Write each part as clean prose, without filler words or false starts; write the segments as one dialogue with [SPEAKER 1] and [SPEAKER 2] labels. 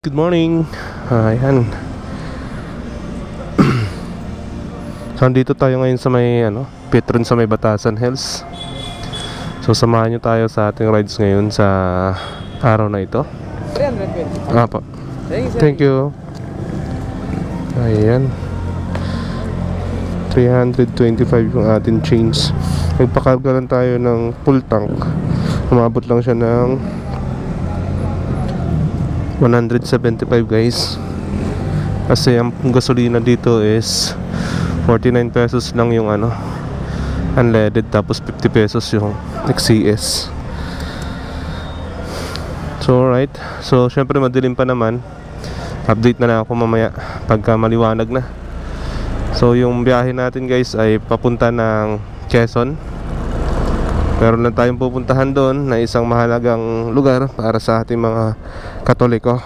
[SPEAKER 1] Good morning. Ayan. So, andito tayo ngayon sa may Petron sa may Batasan Hills. So, samahan nyo tayo sa ating rides ngayon sa araw na ito.
[SPEAKER 2] 320.
[SPEAKER 1] Apo. Thank you. Ayan. 325 yung ating change. Nagpakarga lang tayo ng full tank. Umabot lang siya ng 175 guys. Kasi ang gasolina dito is 49 pesos lang yung unleaded, tapos 50 pesos yung XCS. So alright. So syempre madilim pa naman. Update na lang ako mamaya pagka maliwanag na. So yung biyahe natin guys ay papunta ng Quezon. Meron lang tayong pupuntahan doon na isang mahalagang lugar para sa ating mga Katoliko.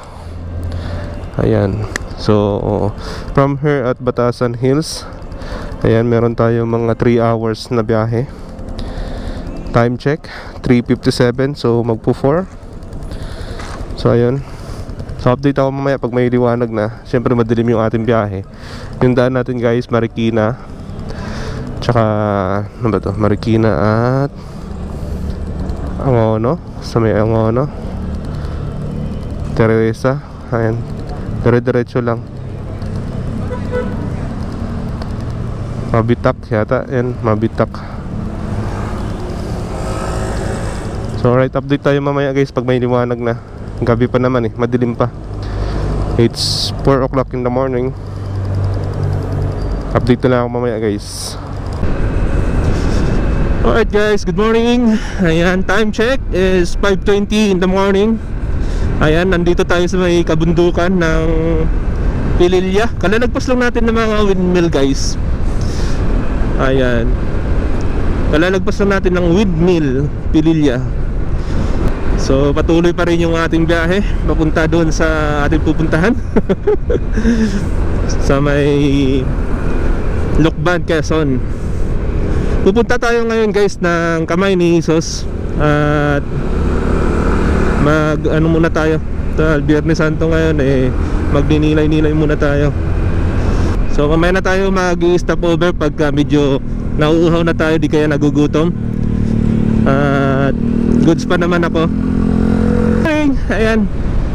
[SPEAKER 1] Ayan. So from here at Batasan Hills, ayan, meron tayong mga 3 hours na biyahe. Time check 3:57, so magpo 4. So ayun. So update ako mamaya pag may liwanag na. Siyempre madilim yung ating biyahe. Yung daan natin guys, Marikina, tsaka ano ba to? Marikina at Angono, sa may Angono, Teresa. Ayan, dire-diretso lang. Mabitak yata, yan, Mabitak. So alright, update tayo mamaya guys pag may liwanag na. Gabi pa naman madilim pa. It's 4 o'clock in the morning. Update na lang ako mamaya guys. Alright guys, good morning. Ayan, time check is 5:20 in the morning. Ayan, nandito tayo sa may kabundukan ng Pililya. Kalalagpas lang natin ng mga windmill guys. Ayan, kalalagpas lang natin ng windmill Pililya. So patuloy pa rin yung ating biyahe papunta doon sa ating pupuntahan. Sa may Lucban, Quezon. Pupunta tayo ngayon guys ng Kamay ni Jesus. At muna tayo. Biyernes Santo ngayon, magninilay-nilay muna tayo. So mamaya na tayo mag-stop over pagka medyo nauuhaw na tayo, di kaya nagugutom. At goods pa naman ako. Ayan,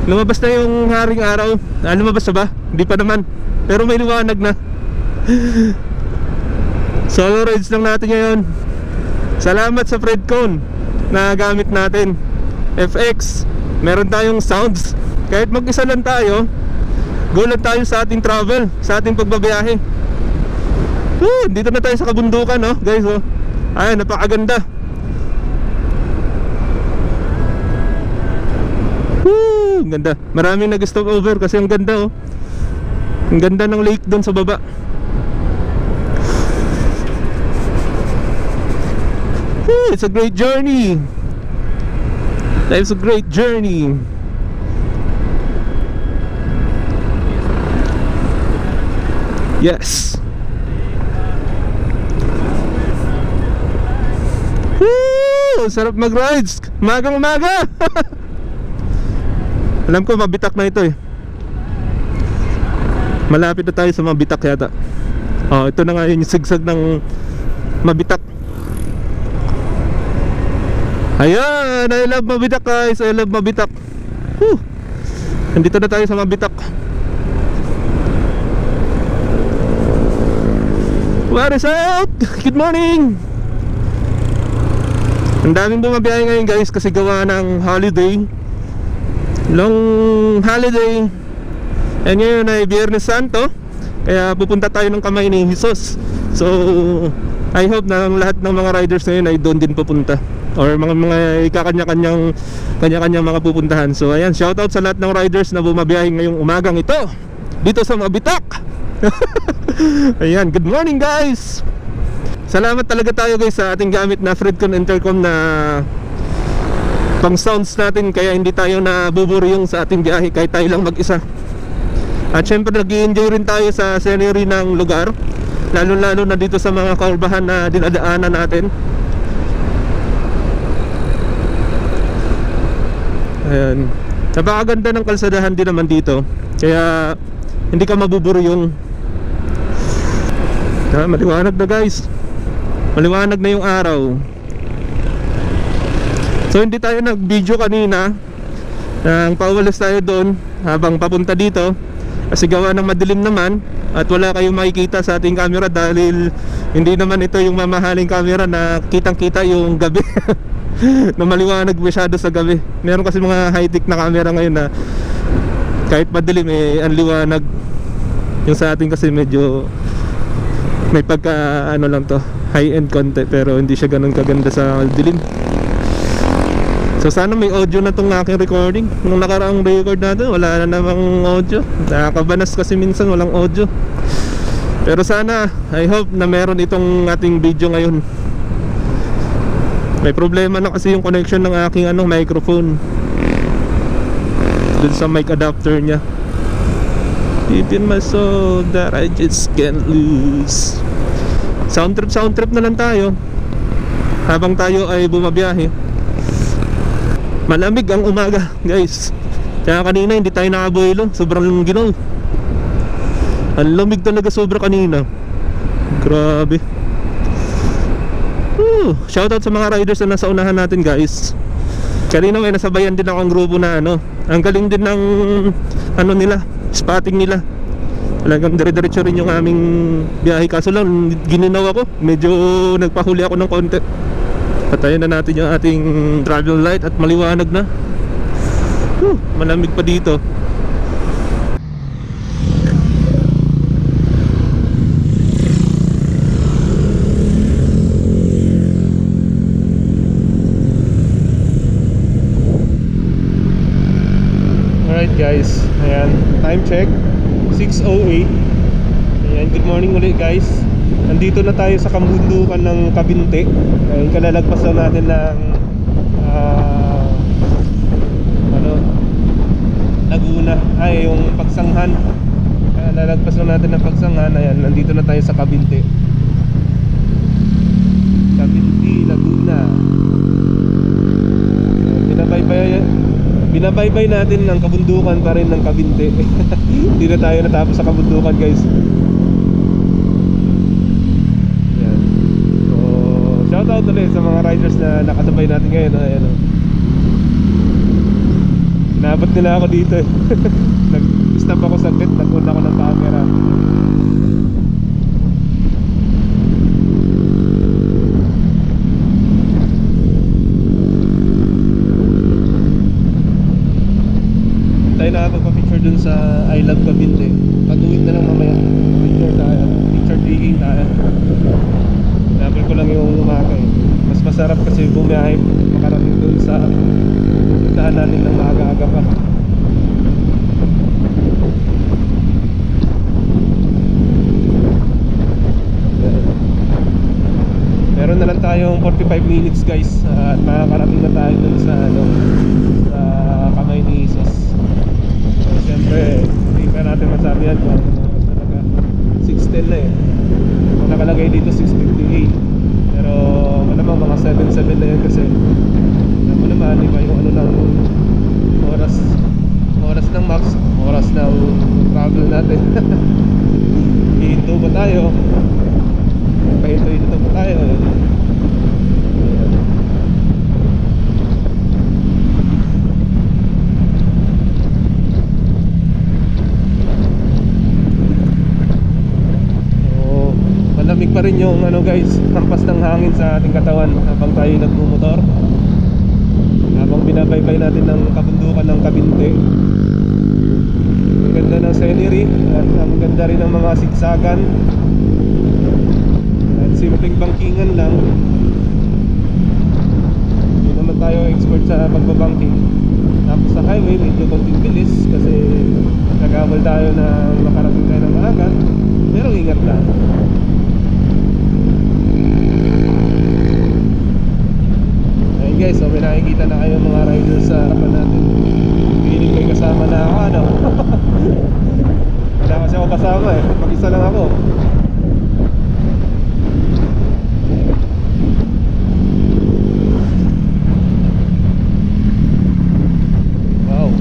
[SPEAKER 1] lumabas na yung haring araw. Lumabas na ba? Di pa naman, pero may liwanag na. Solo rides lang natin ngayon. Salamat sa Fredcon na gamit natin, FX. Meron tayong sounds. Kahit mag-isa lang tayo, go lang tayo sa ating travel, sa ating pagbabiyahe. Dito na tayo sa kabundukan guys. Ayan, napakaganda. Ang ganda. Maraming nag-stop over kasi ang ganda Ang ganda ng lake doon sa baba. It's a great journey. Life's a great journey. Yes. Woo! Sarap mag-rides. Magang-maga. Alam ko Mabitak na ito Malapit na tayo sa Mabitak yata. Ito na nga yung sigsag ng Mabitak. Ayan, I love Mabitak guys. I love Mabitak. Nandito na tayo sa Mabitak. What is up? Good morning. Ang daming bumabiyahe ngayon guys kasi gawa ng holiday, long holiday. And ngayon ay Biyernes Santo, kaya pupunta tayo ng Kamay ni Jesus. So I hope na lahat ng mga riders ngayon ay doon din pupunta, or mga kanya-kanyang mga pupuntahan. So ayan, shoutout sa lahat ng riders na bumabiyahe ngayong umagang ito dito sa Mabitak. Ayan, good morning guys. Salamat talaga tayo guys sa ating gamit na Fredcon Intercom na pang sounds natin, kaya hindi tayo nabuburyong sa ating biyahe kahit tayo lang mag-isa. At syempre nag-i-enjoy rin tayo sa scenery ng lugar, lalo-lalo na dito sa mga kaurbahan na dinadaanan natin. Ayan. Napakaganda ng kalsadahan din naman dito. Kaya hindi ka mabuburyong. Maliwanag na guys. Maliwanag na yung araw. So hindi tayo nag-video kanina. Nang pauwalas tayo doon habang papunta dito. Kasi gawa ng madilim naman at wala kayong makikita sa ating camera dahil hindi naman ito yung mamahaling camera na kitang kita yung gabi. Na maliwanag masyado sa gabi. Meron kasi mga high-tech na camera ngayon na kahit madilim ang liwanag. Yung sa atin kasi medyo may pagka ano lang to, high-end konti, pero hindi siya ganun kaganda sa dilim. So sana may audio na tong aking recording. Nung nakaraang record natin wala na namang audio. Nakakabanas kasi minsan walang audio. Pero sana, I hope na meron itong ating video ngayon. May problema na kasi yung connection ng aking microphone dun sa mic adapter nya. Deep in my soul that I just can't lose. Sound trip na lang tayo habang tayo ay bumabiyahe. Malamig ang umaga guys. Kaya kanina hindi tayo nakaboilo. Sobrang ginaw. Ang lamig talaga sobra kanina. Grabe. Shoutout sa mga riders na nasa unahan natin guys. Kanina may nasabayan din ako ang grupo na ang galing din ng nila, spotting nila. Talagang dire-diretso rin yung aming biyahe. Kaso lang gininaw ako. Medyo nagpahuli ako ng konti. Patayin na natin yung ating travel light at maliwanag na. Malamig pa dito. Alright guys, ayan, time check 6:08. Ayan, good morning ulit guys. Nandito na tayo sa kabundukan ng Kabinte. Ay kalalagpas na natin ng Laguna. Ay yung Pagsanghan. Kalalagpas na natin ng Pagsanghan. Ayan, nandito na tayo sa Kabinte. Kabinte, Laguna. Binabaybay natin ng kabundukan pa rin ng Kabinte. Hindi na tayo natapos sa kabundukan guys. Shoutout ulit sa mga riders na nakasabay natin ngayon. Ayan, inabot nila ako dito. Nag-stop ako saglit, nag-on ako ng camera. Tayo nakapagpa-picture dun sa I Love Kabinte. Patuwid na lang mamaya. Picture tayo, picture taking tayo. Nabil ko lang yung umaga Mas masarap kasi bumiyahe makarating doon sa puntahan natin ng maaga-aga pa. Meron na lang tayong 45 minutes guys at makakarating na tayo doon sa sa Kamay ni Isos. So syempre hindi pa natin masabi yan kung talaga 6:10 na nakalagay dito 6:58. Pero malamang mga 7:07 na yan kasi alam mo naman iba yung ng oras ng max, oras ng travel natin. Hihinto ba tayo? Pahinto ba tayo? Malamig pa rin yung guys, hampas ng hangin sa ating katawan habang tayo nagmumotor. Habang binabaybay natin ng kabundukan ng Kabinte. Ang ganda ng scenery at ang ganda rin ng mga sigsagan. At simpleng bangkingan lang. Hindi naman tayo expert sa pagbabangking. Tapos sa highway medyo konting bilis kasi nag-awal tayo na makarating tayo ng maaga. Pero ingat lang. Guys, so may nakikita na kayo mga riders sa harapan natin. Feeling may kasama na ako wala kasi ako kasama mag-isa lang ako. Wow.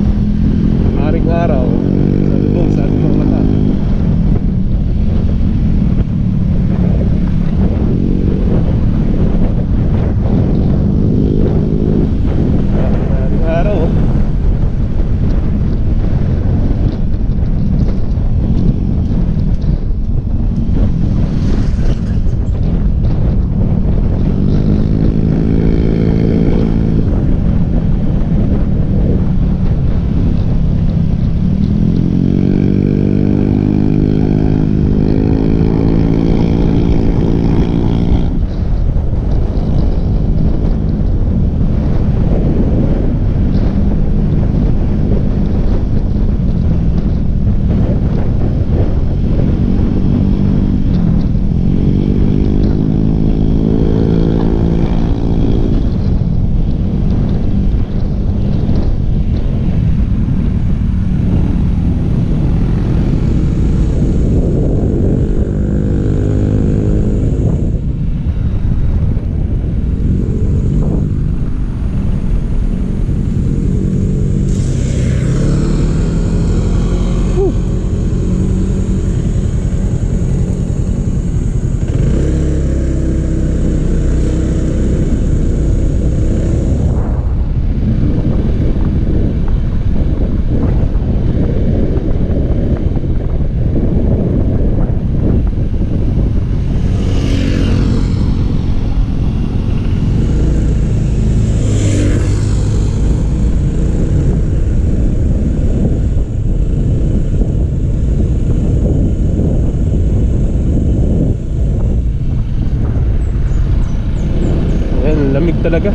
[SPEAKER 1] Lamig talaga.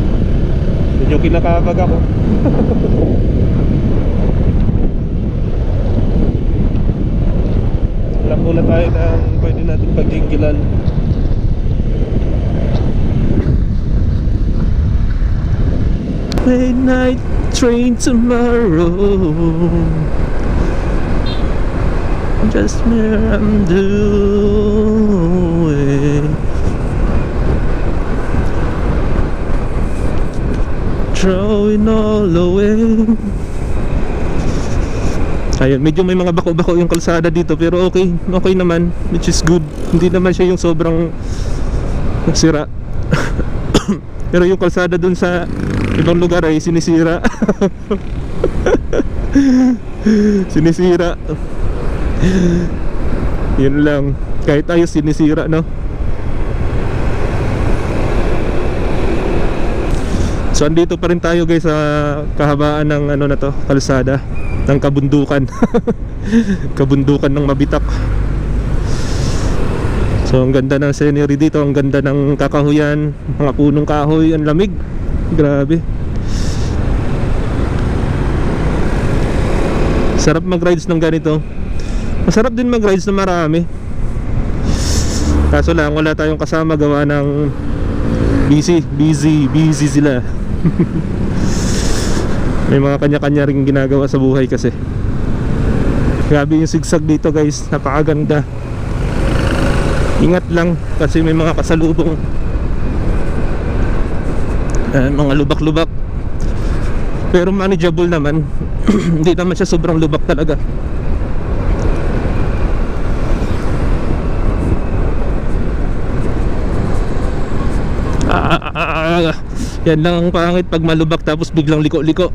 [SPEAKER 1] Medyo kinakabag ako. Wala muna tayo ng pwede natin pagjigilan. Midnight train tomorrow, just where I'm doing, throwing all away. Ayun, medyo may mga bako-bako yung kalsada dito, pero okay naman, which is good. Hindi naman siya yung sobrang sira. Pero yung kalsada dun sa ibang lugar ay sinisira. Sinisira. Yun lang, kahit ayos sinisira, no? So andito pa rin tayo guys sa kahabaan ng ano na to, kalsada ng kabundukan. Kabundukan ng Mabitak. So ang ganda ng scenery dito, ang ganda ng kakahuyan, mga punong kahoy, ang lamig. Grabe. Sarap mag-rides ng ganito. Masarap din mag-rides na marami. Kaso lang wala tayong kasama, gawa ng busy sila. May mga kanya-kanya ring ginagawa sa buhay kasi. Grabe yung sigsag dito guys, napakaganda. Ingat lang kasi may mga kasalubong. Mga lubak-lubak. Pero manageable naman. Hindi naman siya sobrang lubak talaga. Yan lang ang pangit pag malubak tapos biglang liko-liko.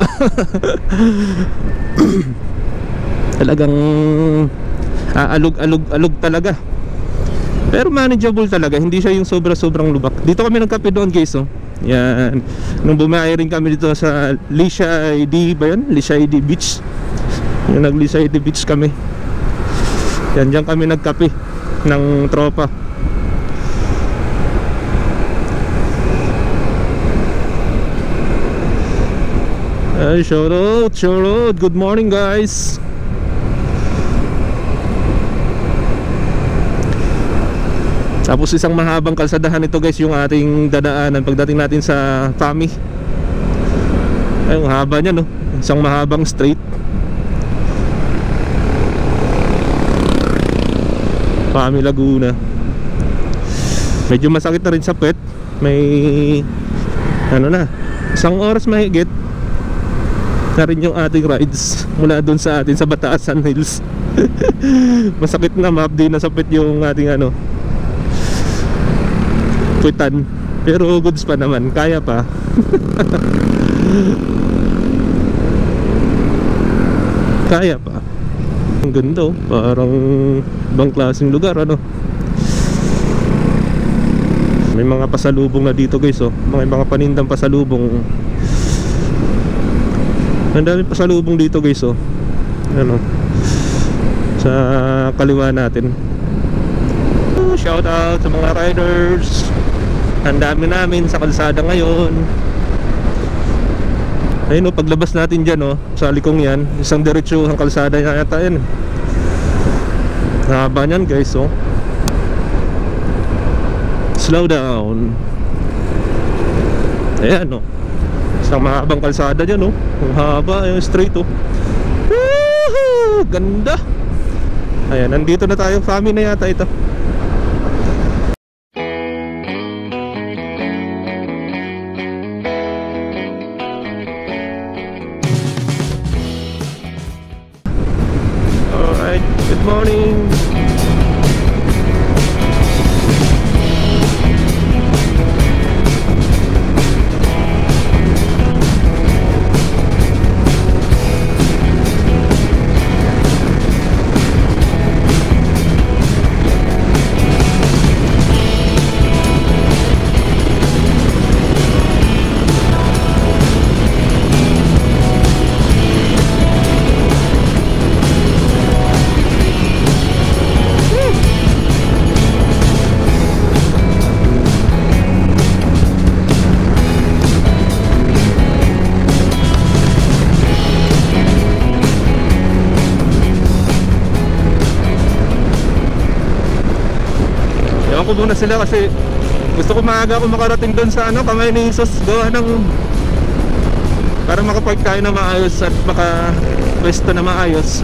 [SPEAKER 1] Talagang alog talaga. Pero manageable talaga, hindi siya yung sobrang lubak. Dito kami nagkape doon guys, oh. Yan. Nung bumiyahe rin kami dito sa Lisha ID ba yun? Lisha ID Beach. Yung nag-Lisha ID Beach kami. Yan, dyan kami nagkape ng tropa. Ay, shout out. Good morning guys. Tapos isang mahabang kalsadahan ito guys, yung ating dadaanan pagdating natin sa Fami. Ay, ang haba niya, no? Isang mahabang straight. Fami, Laguna. Medyo masakit na rin sa puwet. May ano na, isang oras mahigit na rin yung ating rides mula doon sa atin sa Batasan Hills. Masakit na, ma-update na sa puwet yung ating ano, puwitan. Pero goods pa naman, kaya pa. Kaya pa. Ang ganda, oh. Parang ibang klaseng lugar, ano. May mga pasalubong na dito guys, oh. Mga panindang pasalubong. Ang dami pasalubong dito guys, oh. Ano, sa kaliwa natin. Shout out sa mga riders. Ang dami namin sa kalsada ngayon. Ayun, oh, paglabas natin dyan, oh, sa likong yan, isang diretso ang kalsada niya yata yan. Haba niyan guys, oh. Slow down. Ayan, oh. Isang mahabang kalsada dyan, oh. Ang haba, yung straight, oh. Woohoo! Ganda. Ayan, nandito na tayo. Fami na yata ito. Alright, good morning. muna sila kasi gusto ko maaga ako makarating doon sa ano, Kamay ni Jesus. Gawa ng para makapark tayo na maayos at maka-pwesto na maayos.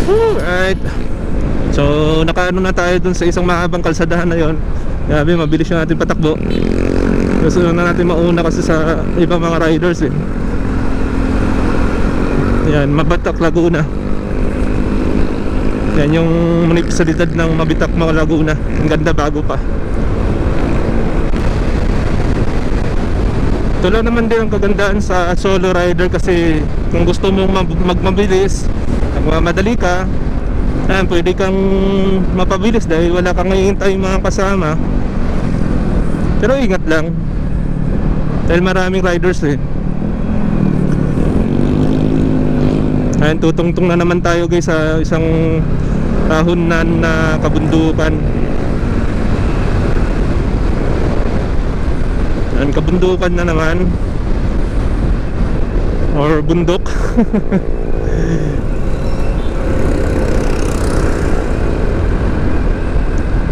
[SPEAKER 1] Alright. So nakaano na tayo dun sa isang mahabang kalsadahan na yon. Grabe, mabilis yung ating patakbo. Gusto na natin mauna kasi sa ibang mga riders eh. Yan, Mabatak, Laguna. Yan yung munisipalidad ng Mabitak, Laguna. Ang ganda, bago pa. Ito lang naman din ang kagandaan sa solo rider kasi kung gusto mong magmabilis, magmamadali ka, pwede kang mapabilis dahil wala kang hihintay mga kasama. Pero ingat lang dahil maraming riders eh. Ayan, tutungtong na naman tayo guys sa isang tahunan na kabundukan. Ayan, kabundukan na naman or bundok.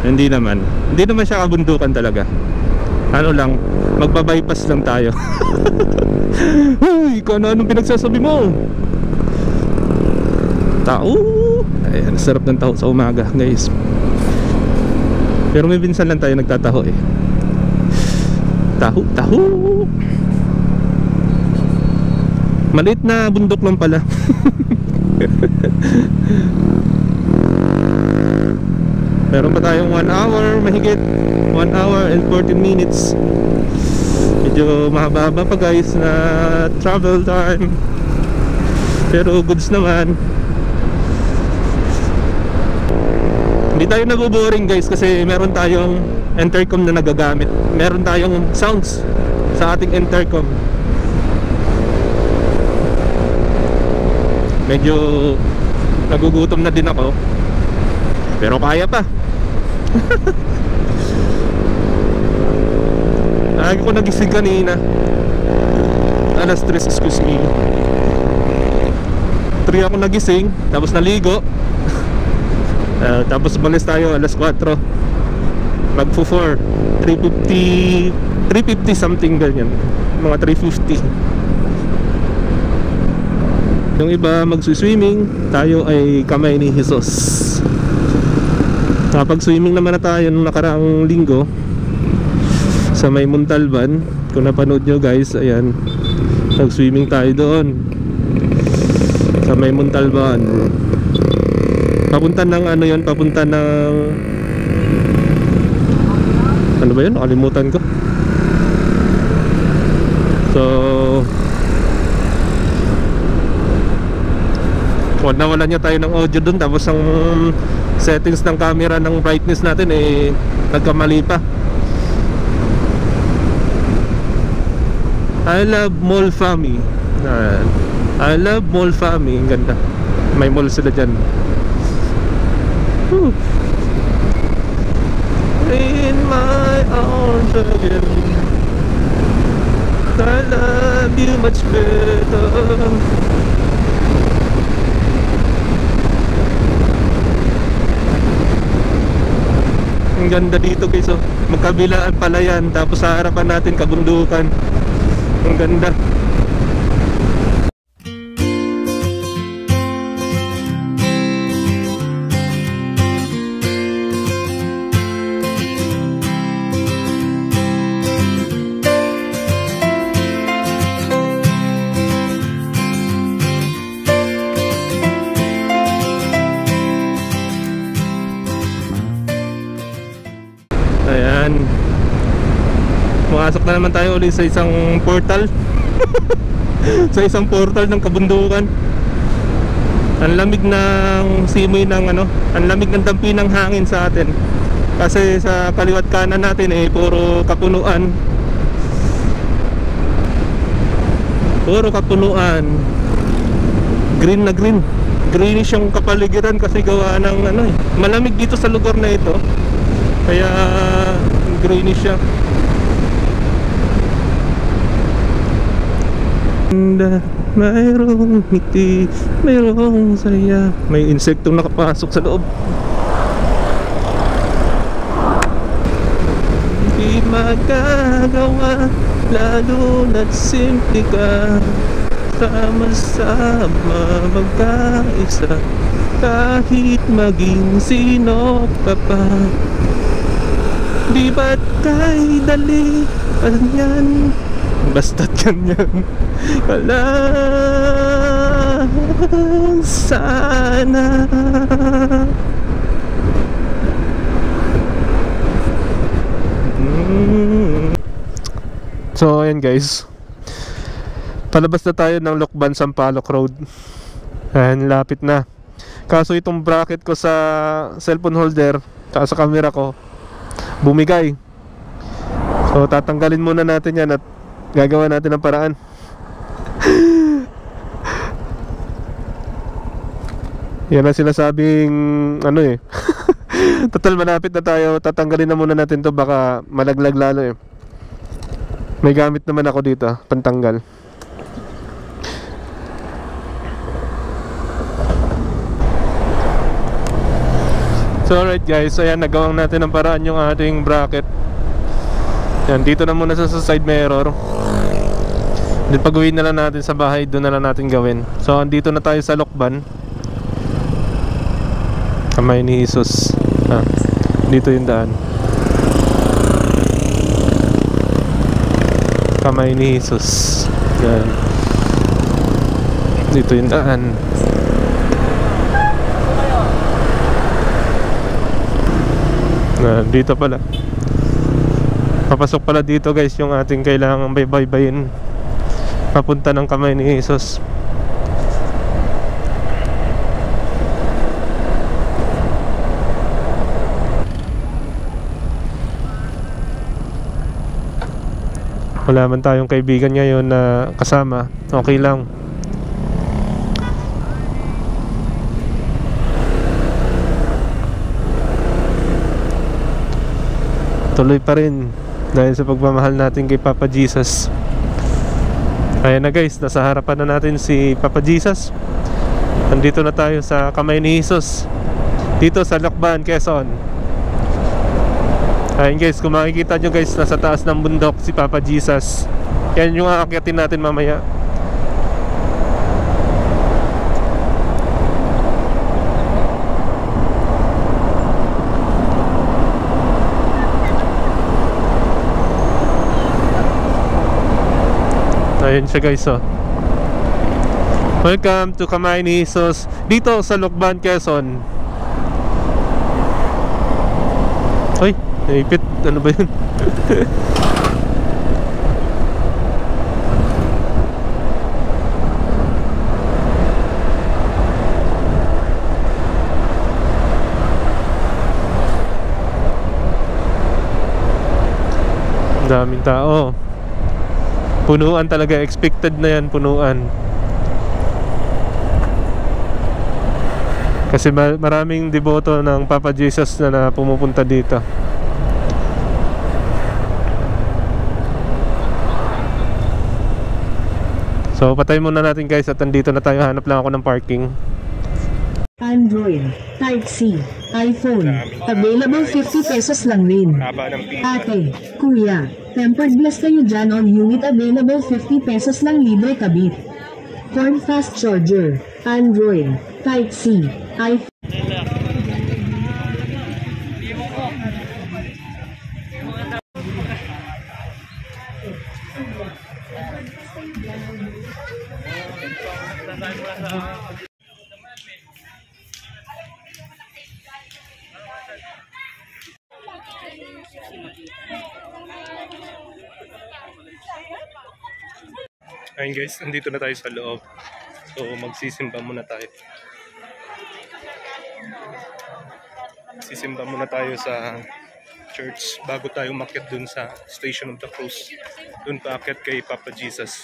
[SPEAKER 1] Hindi naman siya kabundukan talaga. Ano lang, magpa-bypass lang tayo. Uy, ikaw na, anong pinagsasabi mo? Tao. Ayan, sarap ng taho sa umaga guys. Pero may minsan lang tayo nagtataho eh. Taho. Maliit na bundok lang pala. Meron pa tayong 1 hour mahigit, 1 hour and 14 minutes. Medyo mahaba pa guys na travel time, pero goods naman. Hindi tayo nabuboring guys kasi meron tayong intercom na nagagamit. Meron tayong sounds sa ating intercom. Medyo nagugutom na din ako, pero kaya pa. Lagi ko nagising kanina alas 3, excuse me, 3 ako nagising, tapos naligo. Tapos umalis tayo alas 4, magpo 4, 350 something ganyan, mga 350. Yung iba magsuswimming, tayo ay Kamay ni Jesus. Nakapag-swimming naman na tayo nung nakaraang linggo sa may Montalban. Kung napanood nyo guys, ayan, nag-swimming tayo doon sa may Montalban. Papunta ng ano yun, papunta ng ano ba yun? Nakalimutan ko. So wala nyo tayo ng audio dun, tapos ang settings ng camera ng brightness natin eh nagkamali pa. I love Mall Fami. I love Mall Fami. Ang ganda. May mall sila dyan. In my arms again, I love you much better. Ang ganda dito guys, oh. Magkabilaan pala yan, tapos sa harapan natin kabundukan. Ang ganda. Ayan, pumasok na naman tayo ulit sa isang portal. Sa isang portal ng kabundukan. Ang lamig ng simoy ng ano, ang lamig ng dampi ng hangin sa atin. Kasi sa kaliwat kanan natin eh puro kapunuan. Puro kapunuan. Green na green. Greenish yung kapaligiran kasi gawa ng ano eh, malamig dito sa lugar na ito. Kaya greenish siya. ganda, mayroong ngiti, mayroong saya. May insektong nakapasok sa loob. Di magagawa, lalo na't simple ka. Sama-sama magkaisa, kahit maging sino ka pa. Di ba't kay dali ganyan, basta't ganyan ka lang sana. So ayan guys, palabas na tayo ng Lokban Sampaloc Road. Ayan, lapit na. Kaso itong bracket ko sa cellphone holder at sa camera ko bumigay. So tatanggalin muna natin yan at gagawa natin ng paraan. Yan ang sinasabing ano eh. Total malapit na tayo, tatanggalin na muna natin to, baka malaglag lalo eh. May gamit naman ako dito, pantanggal. So alright guys, ayan, nagawang natin ng paraan yung ating bracket. Yan, dito na muna sa side mirror. Then pag uwi na lang natin sa bahay, doon na lang natin gawin. So andito na tayo sa Lokban. Kamay ni Jesus. Dito yung daan. Kamay ni Jesus. Yan. Dito yung daan. Dito pala. Papasok pala dito guys yung ating kailangang baybayin papunta ng kamay ni Jesus. Wala man tayong kaibigan ngayon na kasama, okay lang. Tuloy pa rin dahil sa pagmamahal natin kay Papa Jesus. Ayan na guys, nasa harapan na natin si Papa Jesus. Nandito na tayo sa kamay ni Jesus, dito sa Lokban, Quezon. Ayan guys, kung makikita nyo guys, nasa taas ng bundok si Papa Jesus. Yan yung aakyatin natin mamaya. Ayan siya guys, oh. Welcome to Kamay ni Jesus, dito sa Lokban, Quezon. Ay, naipit. Ano ba yun? Ang daming tao. Punuan talaga, expected na yan, punuan. Kasi maraming deboto ng Papa Jesus na pumupunta dito. So patay muna natin guys at andito na tayo, hanap lang ako ng parking.
[SPEAKER 2] Android, Type-C, iPhone, available 50 pesos lang rin. Ate, kuya, tempered glass kayo dyan on unit, available 50 pesos lang, libre kabit. Corn fast charger, Android, Type-C, iPhone.
[SPEAKER 1] Ayun guys, nandito na tayo sa loob. So magsisimba muna tayo. Sisimba muna tayo sa church bago tayo umakyat dun sa Station of the Cross. Dun pa akyat kay Papa Jesus.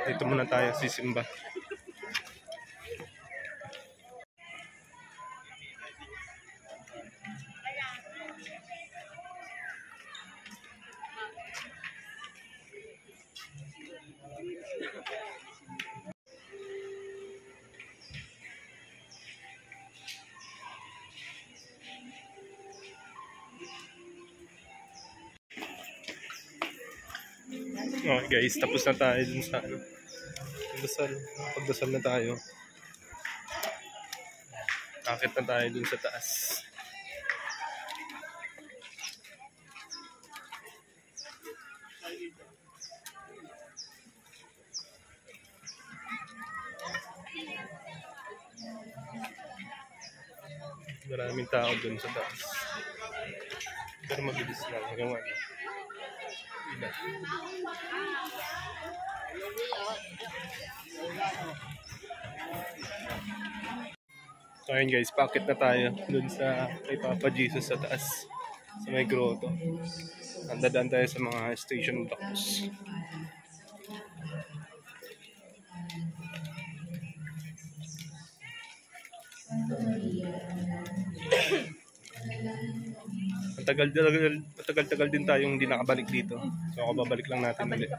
[SPEAKER 1] Dito muna tayo sisimba. Okay guys, tapos na tayo dun sa ano. Pagdasal na tayo. Akit na tayo dun sa taas. Maraming tao dun sa taas. Pero mabilis lang. Hanggang ano. Ilan. So ayun guys, paakit na tayo dun sa kay Papa Jesus sa taas. Sa may grotto. Andadaan tayo sa mga station docks. Matagal din tayong hindi nakabalik dito. So ako babalik lang natin ulit.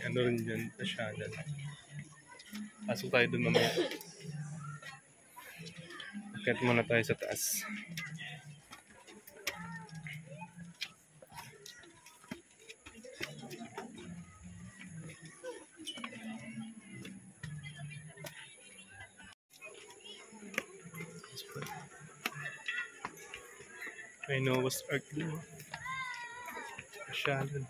[SPEAKER 1] Ano rin dyan, pasyalan. Pasok tayo dun mamaya. Akit muna tayo sa taas. May Noah's Ark din. Pasyalan.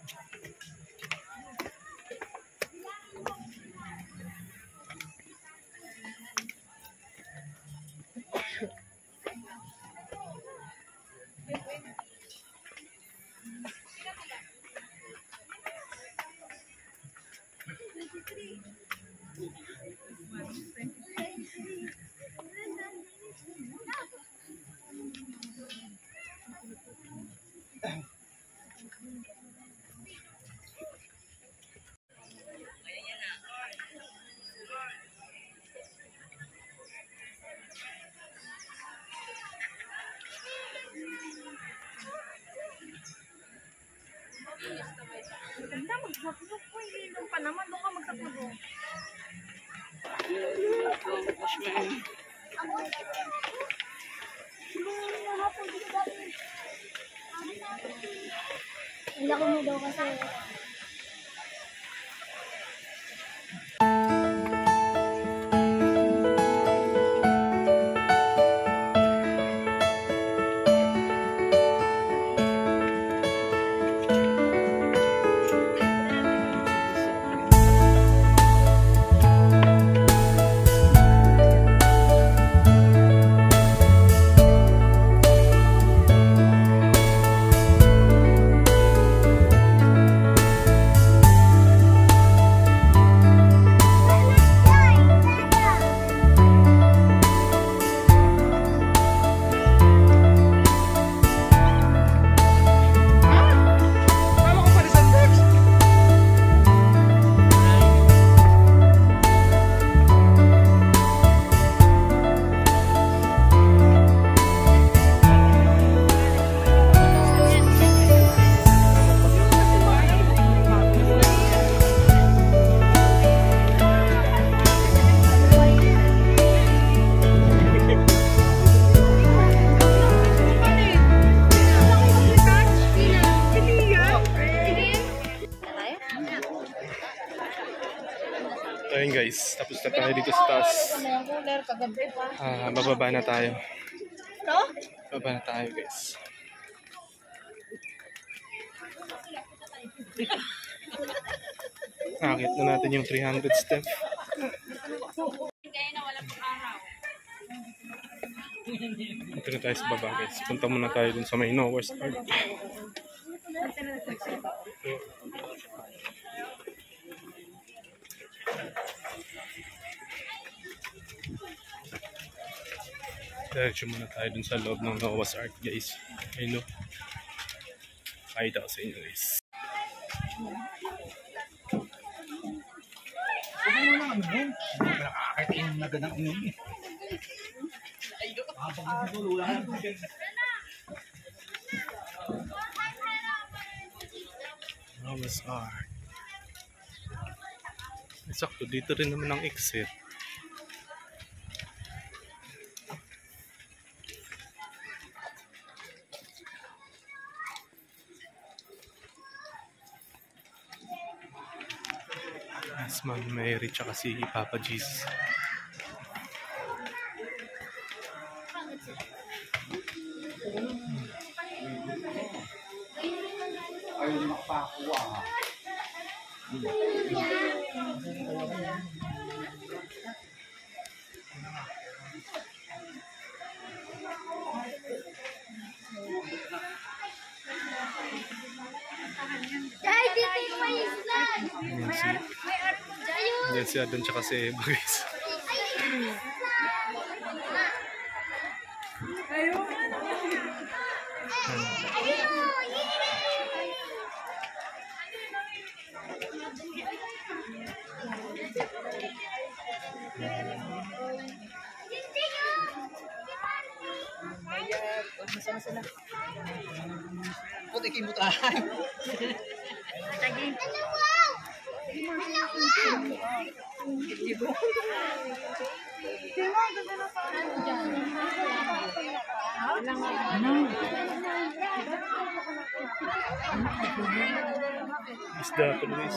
[SPEAKER 3] Ganda, magsapulok po. Ilong pa naman. Doon ka magsapulok.
[SPEAKER 4] Hindi ko mo daw kasi.
[SPEAKER 1] Ayun guys, tapos na tayo dito sa taas. Bababa na tayo. Bababa na tayo guys. Akit na natin yung 300 step. Dito na tayo sa baba guys. Punta muna tayo dun sa may Noah's Ark. Diretso muna tayo dun sa loob ng Noah's Ark guys. Ayun o. Pakita ko sa inyo guys. Noah's Ark. Sakto, dito rin naman ang exit. As Ma'am Mary tsaka si Papa Jesus.
[SPEAKER 4] Ay, dito yung may islan!
[SPEAKER 1] Yan si Adon tsaka si Eva guys.
[SPEAKER 5] Putikin mo tayo.
[SPEAKER 1] Isda po Luis.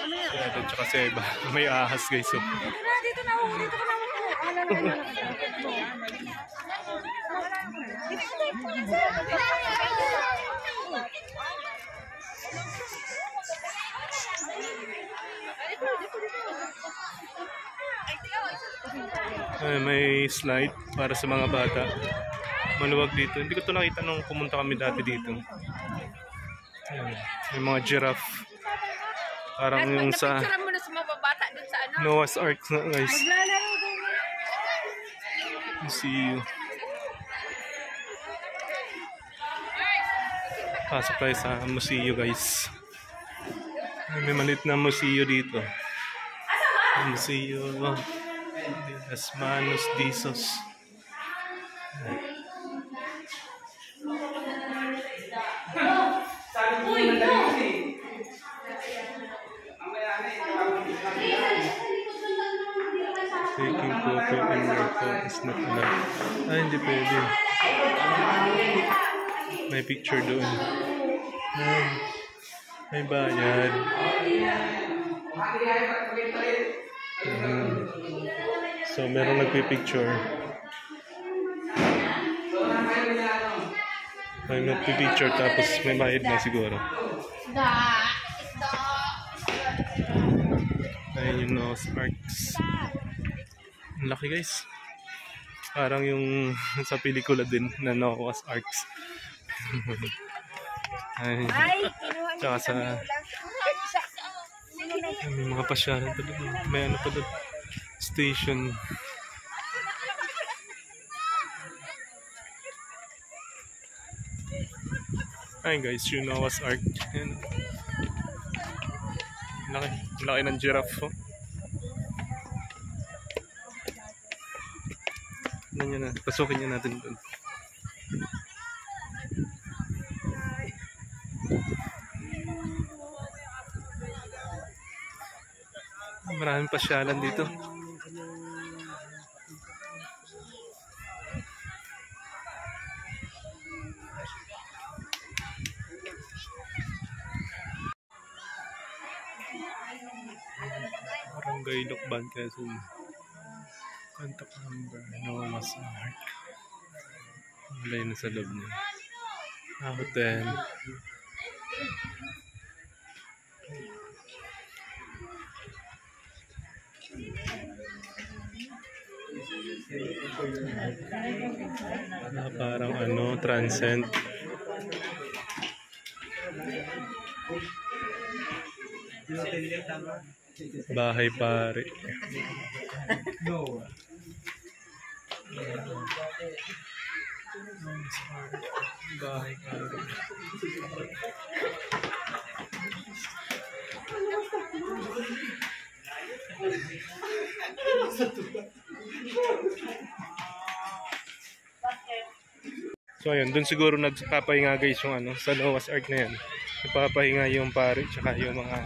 [SPEAKER 1] Si Adon tsaka si Eva. May ahas guys. So.
[SPEAKER 3] Dito na ako. Dito ka na ako.
[SPEAKER 1] Ay, may slide para sa mga bata. Maluwag dito. Hindi ko ito nakita nung pumunta kami dati dito. Ayan. May mga giraffe. Parang yung sa
[SPEAKER 3] Picturean mo na sa mga babata dun sa ano.
[SPEAKER 1] Noah's Ark na guys. See you. Pasok tayo sa museo guys. May maliit na museo dito. Museo de las Manos de Jesus. Taking photo in your phone is not allowed. Ah, hindi pwede. May picture doon. Ah, may bayad. So, merong nagpipicture. May nagpipicture tapos may bayad na siguro. Ayun yung Noah's Arks. Ang laki guys. Parang yung sa pelikula din na Noah's Arks. Ay, tsaka sa may mga pasyalan pa doon. May ano pa doon. Station. Ayun guys, yung Noah's Ark. Ayan. Laki. Laki ng giraffe. Oh. Ano nyo na. Pasukin nyo natin doon. Maraming pasyalan dito. Barangay Lokban, Quezon. Contact number, Noah's Ark. Malay na sa loob niya. Hotel. Parang ano, transcend. Bahay pare. Bahay pare. So ayun, dun siguro nagpapahinga guys yung ano, sa Noah's Ark na yan. Nagpapahinga yung pare, tsaka yung mga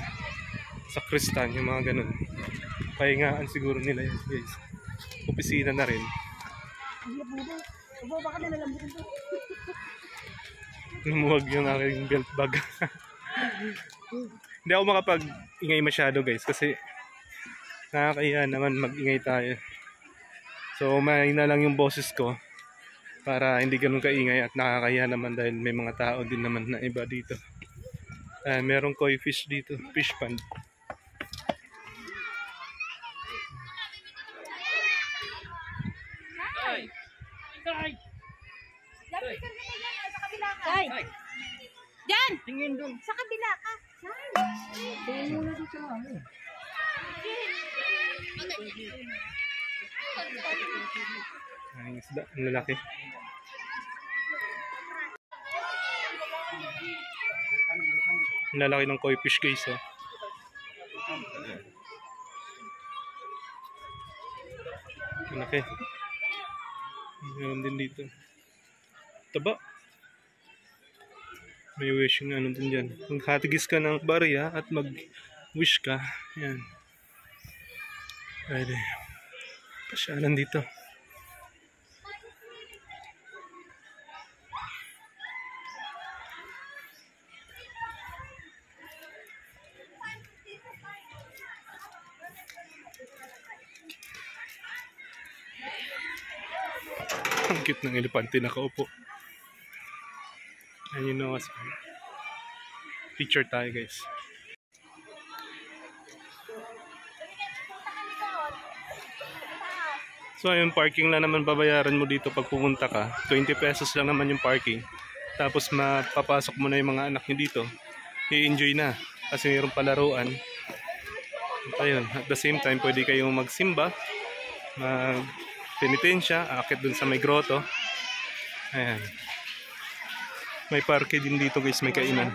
[SPEAKER 1] sakristan, yung mga ganun. Pahingaan siguro nila yun guys. Opisina na rin. Lumuwag yung aking belt bag. Hindi ako makapag-ingay masyado guys kasi nakakahiya naman mag-ingay tayo. So may na lang yung boses ko para hindi ganun kaingay at nakakahiya naman dahil may mga tao din naman na iba dito. Merong koi fish dito, fish pond.
[SPEAKER 3] Ay! Diyan! Tingin doon. Sa kabila ka. Tingin mo na dito mami.
[SPEAKER 1] Ang isda, ang lalaki. Ang lalaki ng koi fish guys, oh. Ang laki. Meron din dito. Taba. May wishing ano din dyan. Maghatigis ka ng barya at mag-wish ka. Yan. Pwede. Pasyalan dito. Ang cute ng elepante nakaupo. And you know what's picture tayo guys. So ayun, parking lang naman babayaran mo dito pag pumunta ka. 20 pesos lang naman yung parking. Tapos mapapasok mo na yung mga anak nyo dito. I-enjoy na kasi mayroong palaruan. At ayun, at the same time pwede kayong magsimba, mag-penitensya, akit dun sa may grotto. Ayan. May parke din dito guys, may kainan.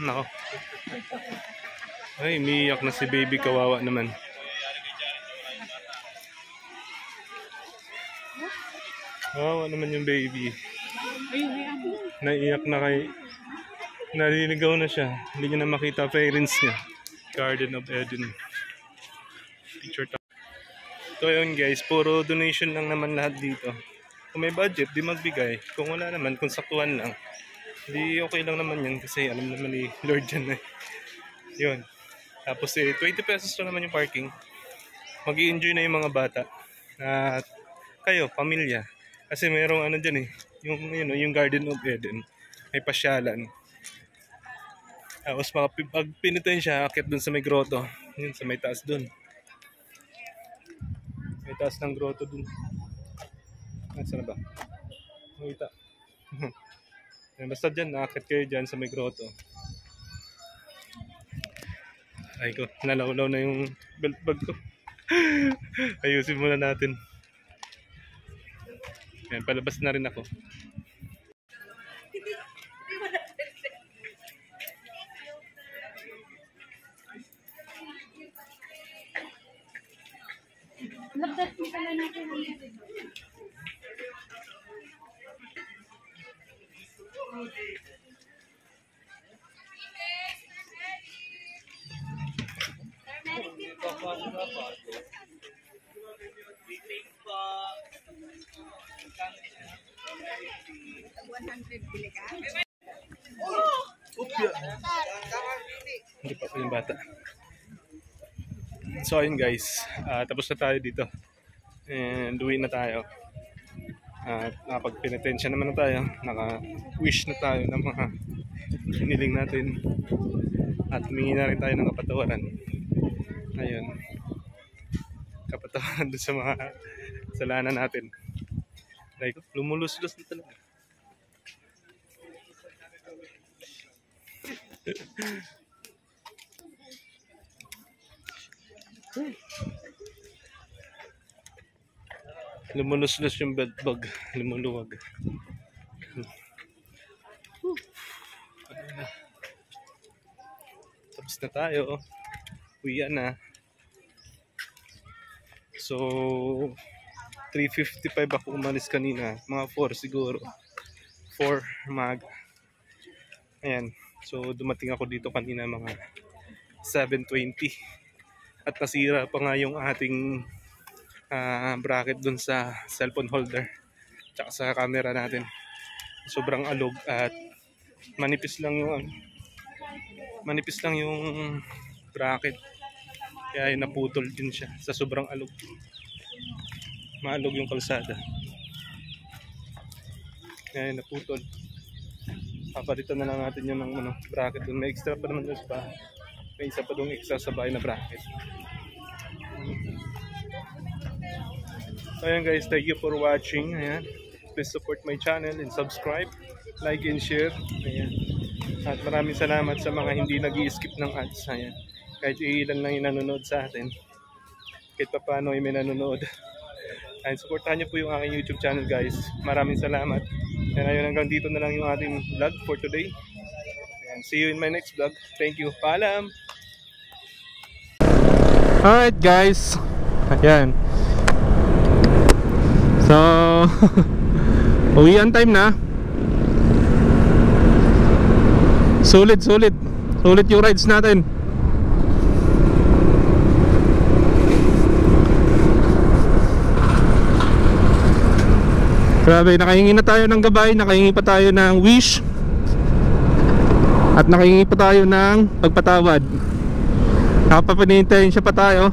[SPEAKER 1] Nako. Ay, umiiyak na si baby, kawawa naman. Kawawa naman yung baby. Naiiyak na kay... Naliligaw na siya. Hindi niya na makita parents niya. Garden of Eden. Picture tayo. So yun guys, puro donation lang naman lahat dito. Kung may budget, di magbigay. Kung wala naman, kung saktuhan lang, di okay lang naman yan kasi alam naman ni Lord yan eh. Yun. Tapos 20 pesos lang naman yung parking. Mag-i-enjoy na yung mga bata. At kayo, pamilya. Kasi mayroong ano dyan eh, yung Garden of Eden. May pasyalan. Tapos pag pinitensya, akit dun sa may grotto. Yun, sa may taas dun. May taas ng grotto dun. Saan na ba? Makita. Basta dyan, nakakit kayo dyan sa may grotto. Ay ko, nalawlaw na yung belt bag ko. Ayusin muna natin. Ayan, palabas na rin ako.
[SPEAKER 3] Laptop mo pala natin.
[SPEAKER 1] Hindi pa po yung bata. So ayun guys, tapos na tayo dito. And uwi na tayo. At nakapag-penitensya naman na tayo. Naka-wish na tayo ng mga hiniling natin. At humingi na rin tayo ng kapatawaran. Ayun. Kapatawaran doon sa mga kasalanan natin. Like, lumulus-lus na talaga. Lumulus-lus yung bed bug. Lumuluwag. Tapos na tayo. Uwian na. So 3:55 ako umalis kanina. Mga 4 siguro. 4 mag. Ayan. So dumating ako dito kanina mga 7:20. At nasira pa nga yung ating bracket dun sa cellphone holder. tsaka sa camera natin. Sobrang alog at manipis lang yung bracket. Kaya naputol din siya sa sobrang alog. Maalog yung kalsada. Kaya naputol. Papalitan na lang natin yung bracket doon. May extra pa naman doon sa bahay. May isa pa doon extra sa bahay na bracket. So ayan guys, thank you for watching. Ayan. Please support my channel and subscribe, like and share. Ayan. At maraming salamat sa mga hindi nag-i-skip ng ads. Ayan. Kahit ilan lang yung nanonood sa atin. Kahit pa paano ay may nanonood. Ayan, supportahan niyo po yung aking YouTube channel guys. Maraming salamat. And ayun, hanggang dito na lang yung ating vlog for today. Ayan, see you in my next vlog. Thank you. Paalam! Alright guys. Ayan. So, uwian time na. Sulit yung rides natin. Grabe, nakahingi na tayo ng gabay, nakahingi pa tayo ng wish, at nakahingi pa tayo ng pagpatawad. Nakapapanintayin siya pa tayo.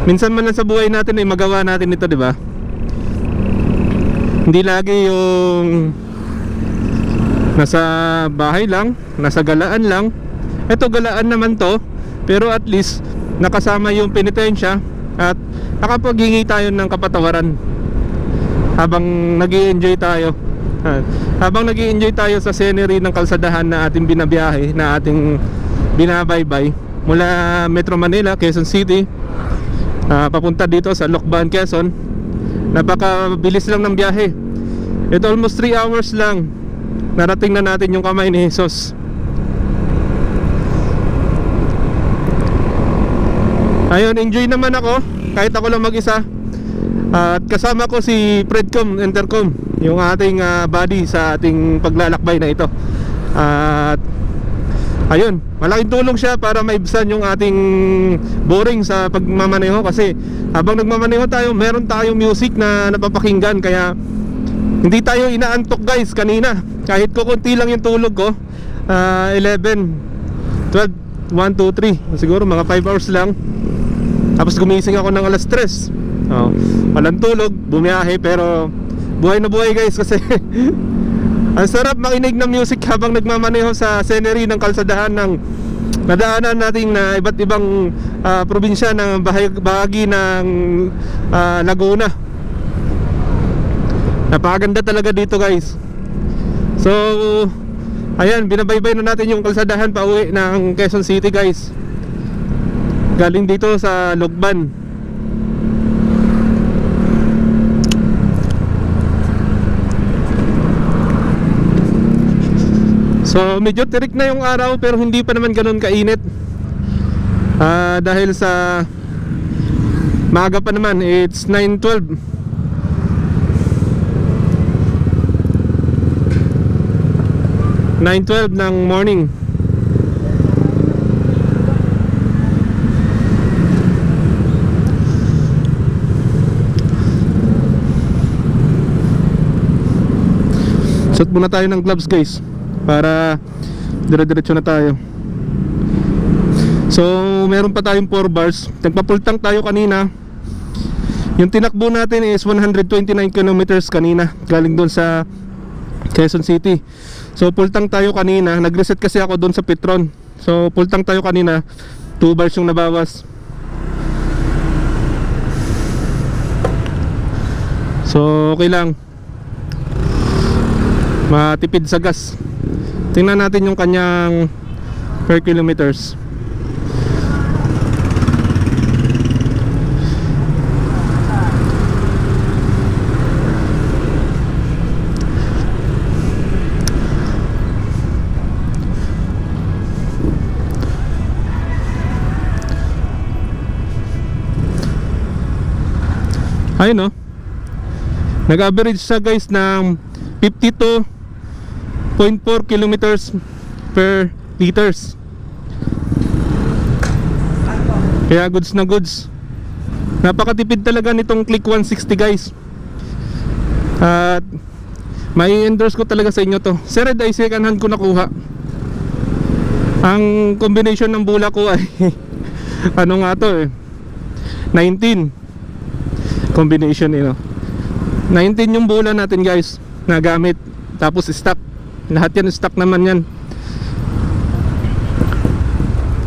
[SPEAKER 1] Minsan man lang sa buhay natin ay magawa natin ito, di ba? Hindi lagi yung nasa bahay lang, nasa galaan lang. Ito galaan naman to, pero at least nakasama yung penitensya at nakapaghingi tayo ng kapatawaran habang nag-i-enjoy tayo. Habang nag-i-enjoy tayo sa scenery ng kalsadahan na ating binabiyahe, na ating binabaybay mula Metro Manila, Quezon City, papunta dito sa Lokban, Quezon. Napakabilis lang ng biyahe. Ito almost 3 hours lang. Narating na natin yung kamay ni Jesus. Ayun, enjoy naman ako. Kahit ako lang mag-isa. At kasama ko si Fredcom Intercom, yung ating buddy sa ating paglalakbay na ito. At ayun, malaking tulong siya para maibsan yung ating boring sa pagmamaneho. Kasi habang nagmamaneho tayo, meron tayong music na napapakinggan. Kaya hindi tayo inaantok guys kanina. Kahit kukunti lang yung tulog ko, 11, 12, 1, 2, 3, siguro mga 5 hours lang. Tapos gumising ako ng alas 3. Walang tulog, bumiyahe, pero buhay na buhay guys. Kasi ang sarap makinig ng music habang nagmamaneho sa scenery ng kalsadahan ng nadaanan natin na iba't ibang probinsya ng bahagi ng Laguna. Napakaganda talaga dito guys. So ayan, binabaybay na natin yung kalsadahan pa uwi ng Quezon City guys. Galing dito sa Lokban. So medyo tirik na yung araw, pero hindi pa naman ganun kainit. Dahil sa maaga pa naman, it's 9:12. 9:12 ng morning. Suot muna tayo ng gloves guys, para dire-diretso na tayo. So meron pa tayong 4 bars. Nagpapultang tayo kanina. Yung tinakbo natin is 129 kilometers kanina, galing doon sa Quezon City. So pultang tayo kanina. Nag-reset kasi ako doon sa Petron. So pultang tayo kanina, 2 bars yung nabawas. So okay lang, matipid sa gas. Tingnan natin yung kanyang per kilometers. Ayun, no? Nag-average siya guys ng 52.4 kilometers per liters. Kaya goods na goods. Napakatipid talaga nitong Click 160 guys. At may endorse ko talaga sa inyo to. Si Red ay second hand ko nakuha. Ang combination ng bula ko ay ano nga to eh, 19 combination eh, no? 19 yung bula natin guys na gamit. Tapos stock. Lahat yan stock naman yan.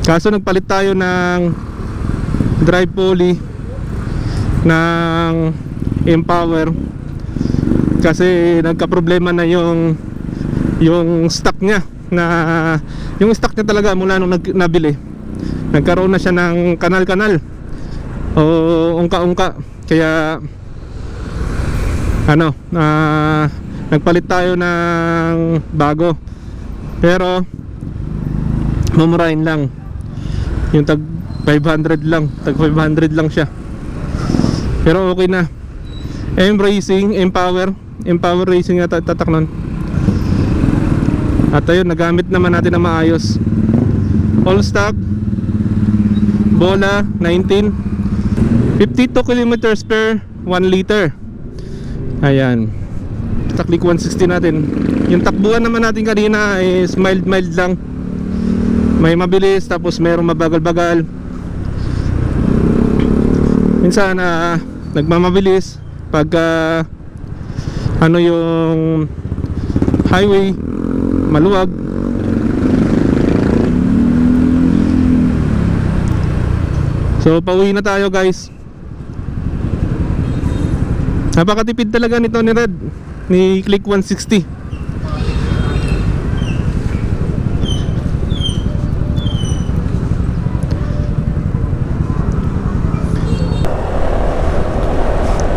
[SPEAKER 1] Kaso nagpalit tayo ng drive pulley ng Empower kasi nagka-problema na yung stock niya, na yung stock niya talaga mula nung nabili nagkaroon na siya ng kanal-kanal o ungka-ungka, kaya ano, nagpalit tayo ng bago, pero mumurahin lang, yung tag 500 lang, tag 500 lang siya, pero okay na. Empower Racing yata tatak nun. At ayun, nagamit naman natin na maayos. All stock, bola 19, 52 kilometers per 1 liter. Ayan, taklik 160 natin. Yung takbuhan naman natin kanina is mild lang. May mabilis, tapos merong mabagal-bagal. Minsan nagmamabilis pagka ano yung highway maluwag. So pauwi na tayo guys. Napakatipid talaga nito ni Red, ni Click 160.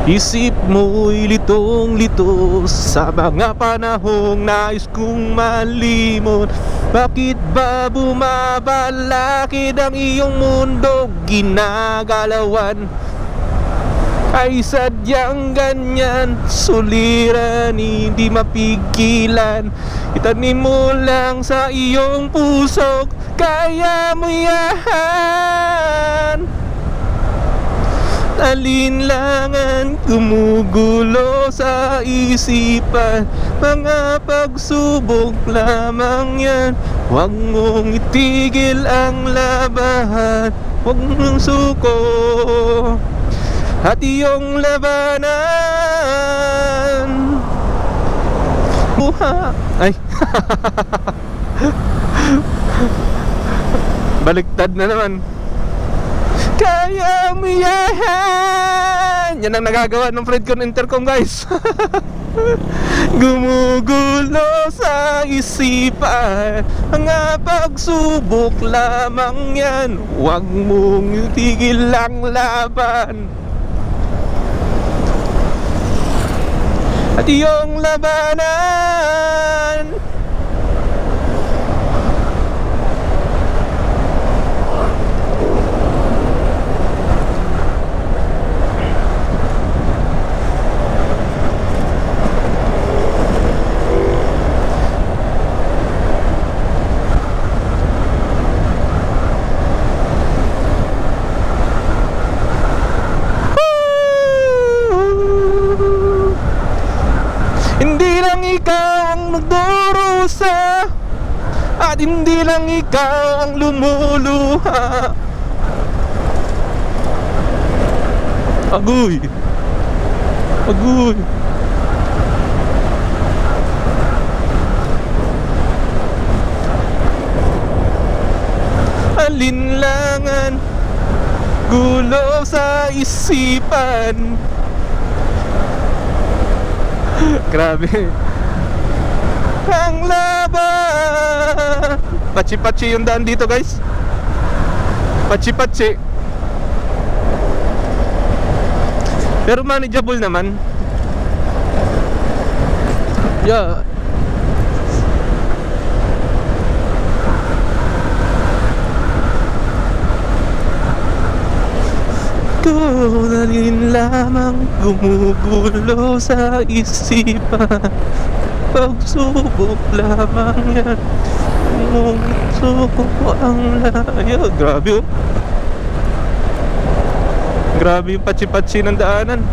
[SPEAKER 1] Isip mo'y litong-lito sa mga panahong nais kong malimot. Bakit ba bumabalakid ang iyong mundo ginagalawan? Ay sadyang ganyan, suliran, hindi mapigilan. Itanim mo lang sa iyong puso, kaya mo yan. Alinlangan gumugulo sa isipan, mga pagsubok lamang yan. Huwag mong itigil ang labahan, huwag mong suko at iyong labanan. Buha ay baliktad na naman. Kaya mo yan. Yan ang nagagawa ng Fredcon Intercom guys. Gumugulo sa isipan, mga pagsubok lamang yan. Huwag mong itigil ang laban at iyong labanan. Ikaw ang nagdurusa at hindi lang ikaw ang lumuluha. Agoy, agoy. Alinlangan, gulo sa isipan. Grabe. Ang laban. Pachi-pachi yung daan dito guys. Pachi-pachi. Pero manageable naman. Yeah. Kulalin lamang gumugulo sa isipan, pagsubok lamang yan. Suko ang layo. Grabe oh. Grabe yung patsi-patsi ng daanan.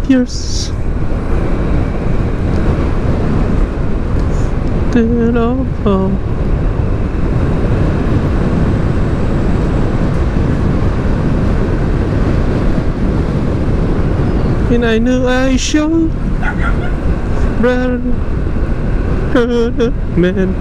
[SPEAKER 1] years. Did all fall. And I knew I should rather hurt a man.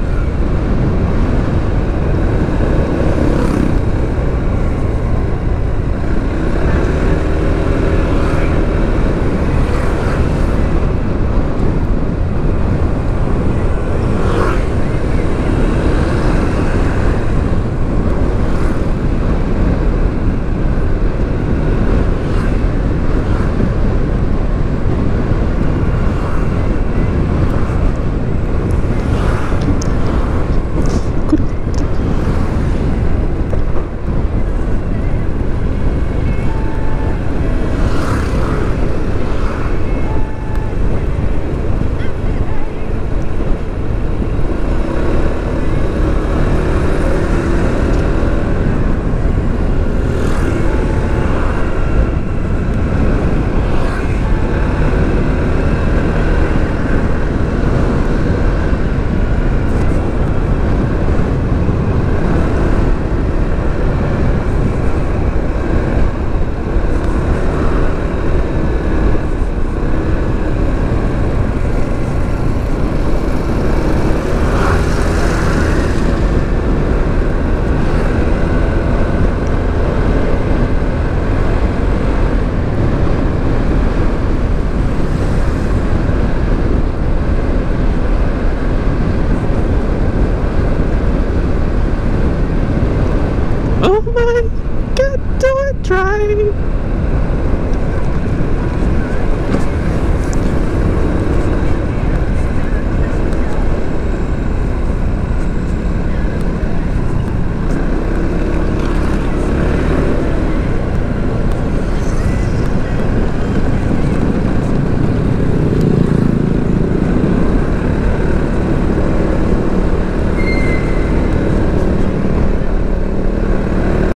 [SPEAKER 1] Oh my God, do I try?